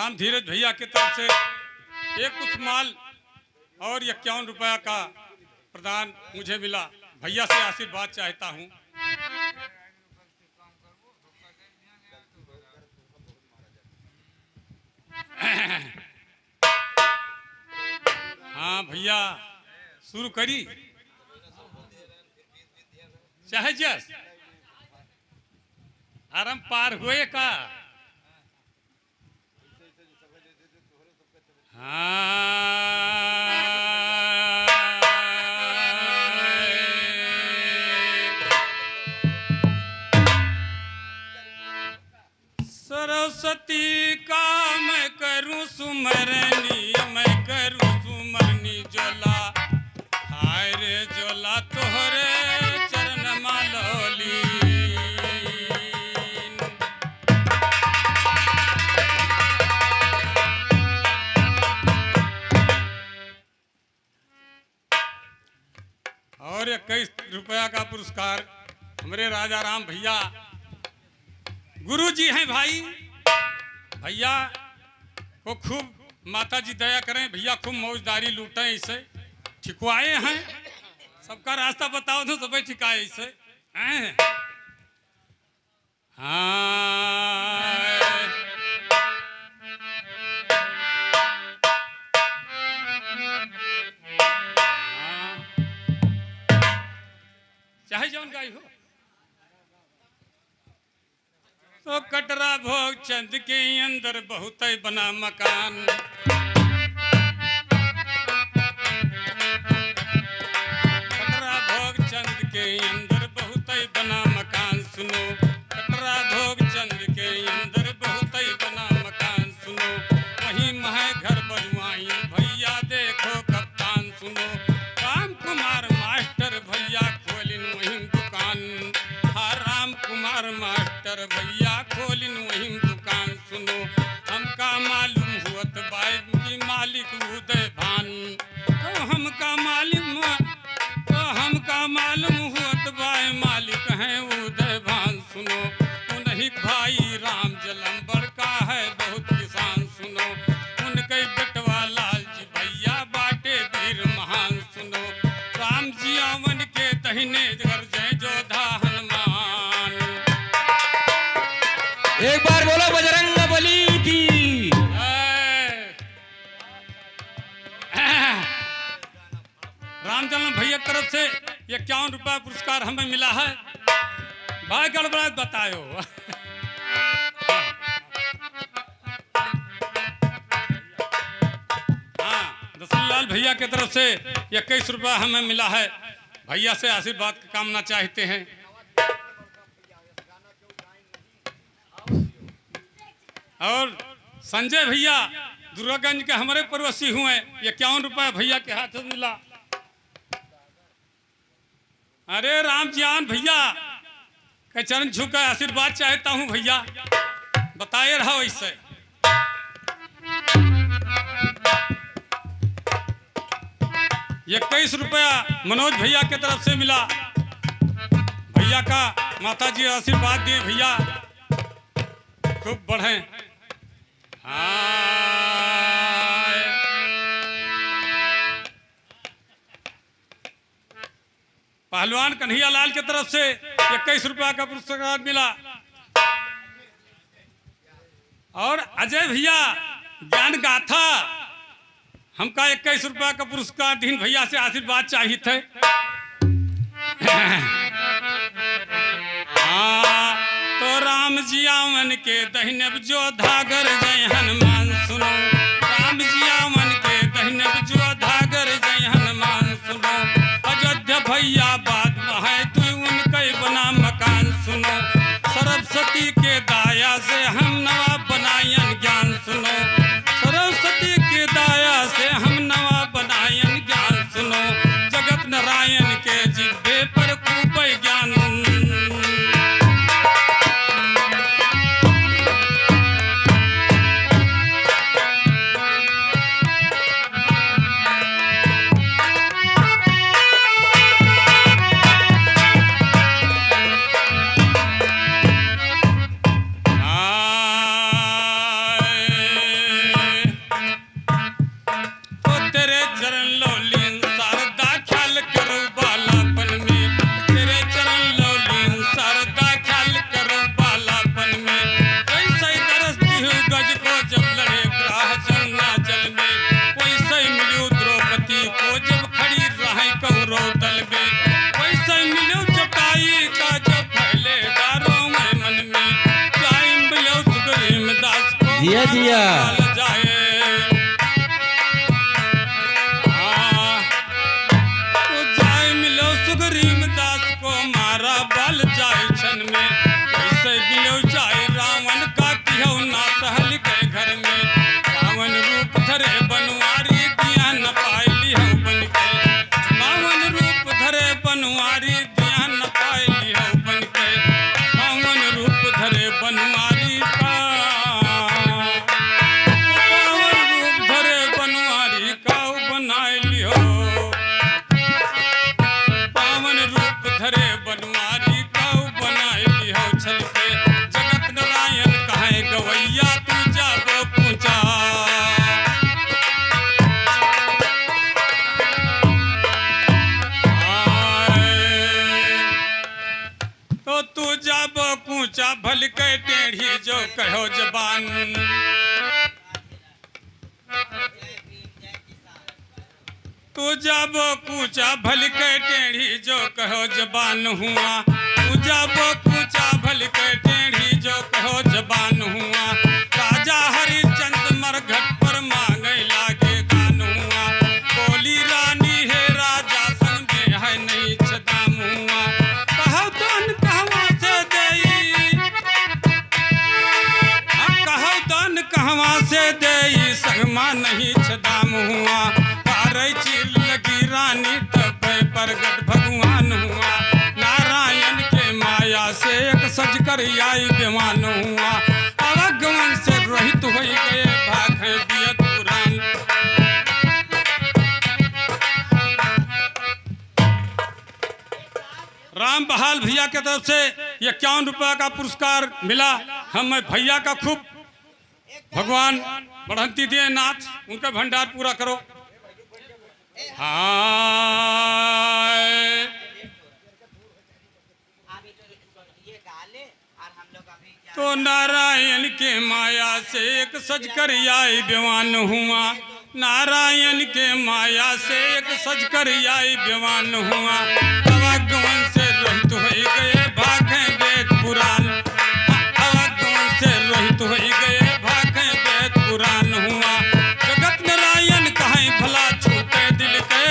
राम धीरज भैया की तरफ से एक कुछ माल और 51 रुपया का प्रदान मुझे मिला। भैया से आशीर्वाद चाहता हूँ। हाँ भैया शुरू करी चाहे जस आराम पार हुए का। सरस्वती का मैं करूं सुमरनी, मैं करूं सुमरनी जोला, हाय रे जोला तोहरे चरण मालोली। और 21 रुपया का पुरस्कार हमारे राजा राम भैया गुरु जी हैं भाई। भैया को खूब माता जी दया करें, भैया खूब मौजदारी लूटें, इसे ठिकवाए हैं। सबका रास्ता बताओ तो सब ठिकाए इसे। हाँ चाहे जौन गाई हो। तो कटरा भोग चंद के अंदर बहुत बना मकान, कटरा भोग चंद के अंदर बहुत बना मकान सुनो, कटरा भोग चंद के अंदर बहुत बना मकान सुनो, वहीं मह घर बनवाई भैया देखो कप्तान सुनो, राम कुमार मास्टर भैया खोलिन वहीं दुकान, हाँ राम कुमार मास्टर भैया खोलिन वहीं दुकान सुनो, हमका मालूम हुआ बाई की मालिक उदय भान, तो हमका मालूम हुआ बाई मालिक हैं उदय भान सुनो, उन्हीं भाई राम जलम बड़का है बहुत किसान सुनो, उनके बेटवा लाल जी भैया बाटे वीर महान सुनो, राम जी आवन के दहिने घर जय जोधा हनुमान। एक बार बोलो बजरंग बली की। रामचंद्र भैया की तरफ से 51 रुपया पुरस्कार हमें मिला है। भाई गड़बड़ा बतायो। हाँ दशरथ भैया की तरफ से 21 रुपया हमें मिला है। भैया से आशीर्वाद की कामना चाहते हैं। और संजय भैया दुर्गागंज के हमारे पड़ोसी हुए, 51 रुपया भैया के हाथ में मिला। अरे राम जान भैया के चरण छू कर आशीर्वाद चाहता हूँ भैया, बताए रहो इससे। ये 21 रुपया मनोज भैया की तरफ से मिला। भैया का माता जी आशीर्वाद दिए भैया खूब बढ़े। पहलवान कन्हैया लाल की तरफ से 21 रुपया का पुरस्कार मिला। और अजय भैया ज्ञान गाथा हमका 21 रुपया का पुरस्कार दीन भैया से आशीर्वाद चाहिए थे। तो राम जी आवन के दहिने जोधा घर जय हनुमान सुनो, राम जी आवन के दहिने जोधा घर जय हनुमान सुनो, अयोध्या भैया बाद है तू उनके बना मकान सुनो, सरस्वती के दाया से हम नवाब बनायन ज्ञान सुनो, सरस्वती के दाया से हम नवाब बनायन ज्ञान सुनो, जगत नारायण के जिब्बे पर खूब ज्ञान। जिया बाल जाए। तो जाए मिलो सुग्रीव दास को मारा बाल जाए क्षण में। कैसे मिलो जाए रावण का किहौ ना सहल के घर में। रावण रूप धरे बनवारी दिया न पाए लिहौ बन के। रावण रूप धरे बनवारी दिया न पाए लिहौ बन के। रावण रूप धरे बनवारी का रावण रूप धरे बनवारी का बनाए लिहो। रावण रूप धरे बनवारी का बनाए लिहो छल के। जगत नारायण कहे गवैया तू जाबो पूछा। तो तू जाबो कूचा भल के टेढ़ी जो कहो जबान। तू जाबो कूचा भल के टेढ़ी जो कहो जबान हुआ। तू जाबो कूचा भल के टेढ़ी जो कहो जबान हुआ। राजा हरिचंद मरघट पर मांगे लागे गान हुआ। बोली रानी है राजा संग में है नहीं छदाम हुआ। कहो दान कहवा से देई। कहो दान कहवा से देई संगमा नहीं छदाम हुआ। पारे चीर लगी रानी तब प्रगट भगवान हुआ। नारायण के माया से एक सज कर आई विमान हुआ। अवगमन से रहित हो गए भाग दियत पुराण। राम बहाल भैया के तरफ से 51 रुपया का पुरस्कार मिला। हम भैया का खूब भगवान बढ़ंती दिए नाथ उनका भंडार पूरा करो। हाँ तो नारायण के माया से एक सज कर आई विमान हुआ। नारायण के माया से एक सज कर आई विमान हुआ। अवगमन से रहित हो गए भागे वेद पुराण। अवगमन से रहित हो गए भागे वेद पुराण हुआ। जगत नारायण कहे भला छूटे दिल के।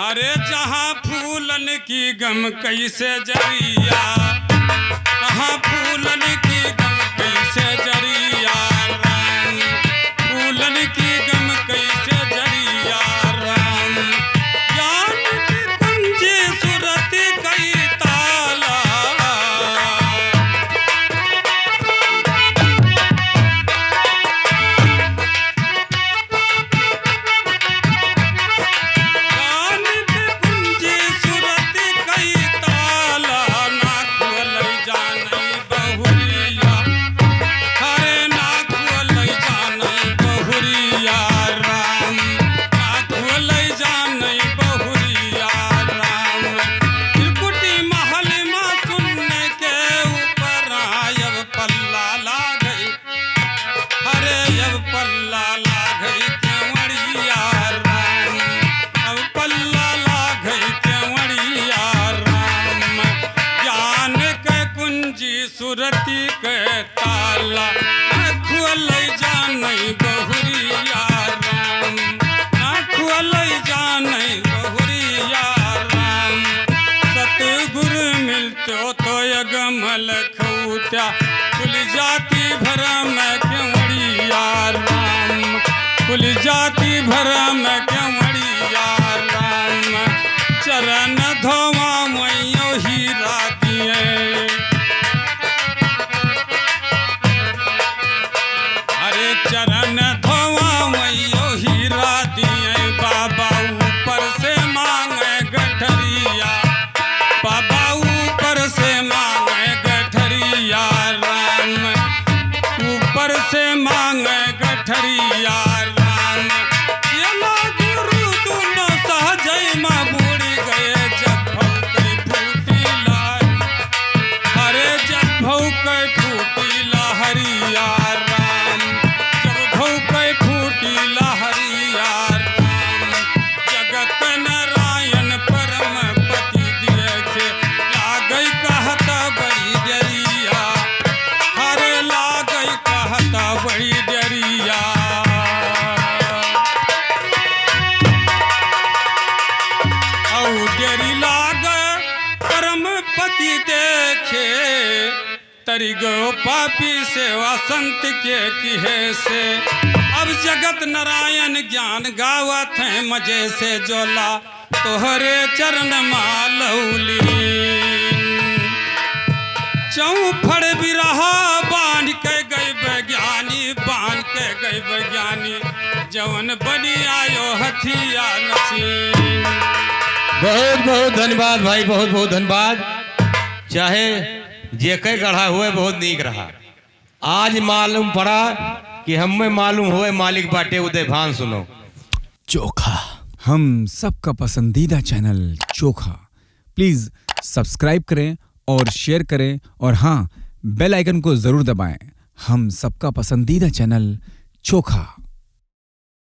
अरे जहाँ फूलन की गम कैसे जरिया। जहाँ फूलन की गम कैसे जरिया राम। फूलन की गम कैसे जरिया राम। ज्ञान की कुंजी सुरत कई ताला। ज्ञान की कुंजी सुरत कई ताला। ना खोलै जानै बहुरिया। हरे ना खोलै जानै बहुरिया राम। ना खोलै जानै बहुरिया राम। त्रिकुटी महल में सुनने के ऊपर आयब पल्ला लागई। हरे अब पल्ला लागई केवड़िया राम। अब पल्ला लागई केवड़िया राम। ज्ञान के कुंजी सुरती के ताला। ना खोलै जानै बहुरिया राम। ना खोलै जानै बहुरिया राम। सतगुरु मिलतो तो यगमल खौत्या। खुल जाती भरम केवड़िया राम। खुल जाती भरम केवड़िया राम। चरण धोवा मैयो हीरा दिए। अरे चरण धोवा मैयो हीरा दिए। बाबा ऊपर से मांगे गठरिया। बाबा ऊपर से मांगे गठरिया राम। ऊपर से मांगे गठरिया राम। ये लागी तरी गो पापी सेवा संत के किहे से। अब जगत नारायण ज्ञान गावत है मजे से जोला तोहरे चरण मालौली। चौफड़ बिरहा बांध के गए वैज्ञानी, बांध के गए वैज्ञानी, जवन बनी आयो हथिया नसीब। बहुत बहुत धन्यवाद भाई, बहुत बहुत धन्यवाद। चाहे जेके गढ़ा हुए बहुत नीक रहा। आज मालूम पड़ा कि हमें मालूम हुए मालिक बाटे उदय भान सुनो। चोखा, हम सबका पसंदीदा चैनल चोखा। प्लीज सब्सक्राइब करें और शेयर करें और हाँ, बेल आइकन को जरूर दबाएं। हम सबका पसंदीदा चैनल चोखा।